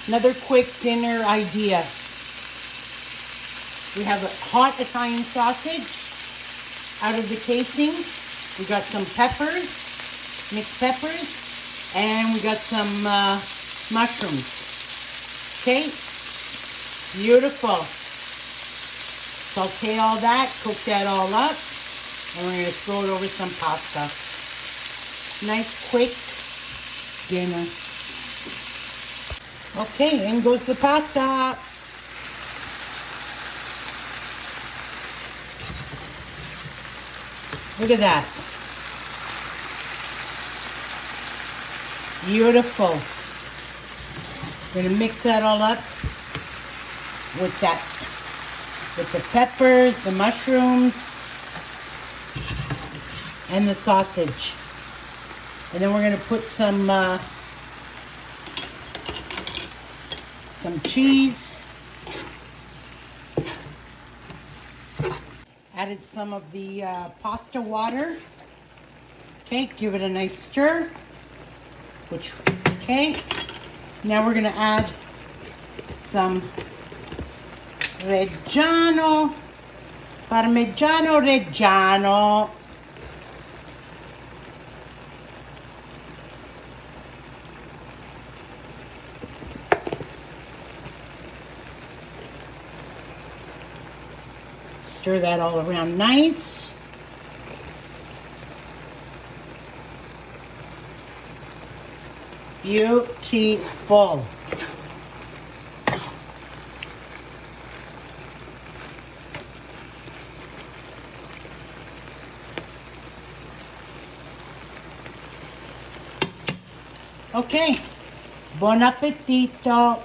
Another quick dinner idea. We have a hot Italian sausage out of the casing. We got some peppers, mixed peppers, and we got some mushrooms. Okay, beautiful. Saute all that, cook that all up, and we're going to throw it over some pasta. Nice quick dinner. Okay, in goes the pasta. Look at that. Beautiful. We're going to mix that all up with the peppers, the mushrooms, and the sausage. And then we're going to put some cheese. Added some of the pasta water. Okay, give it a nice stir. Okay. Now we're going to add some Reggiano, parmigiano Reggiano. Stir that all around nice. Beautiful. Okay, buon appetito.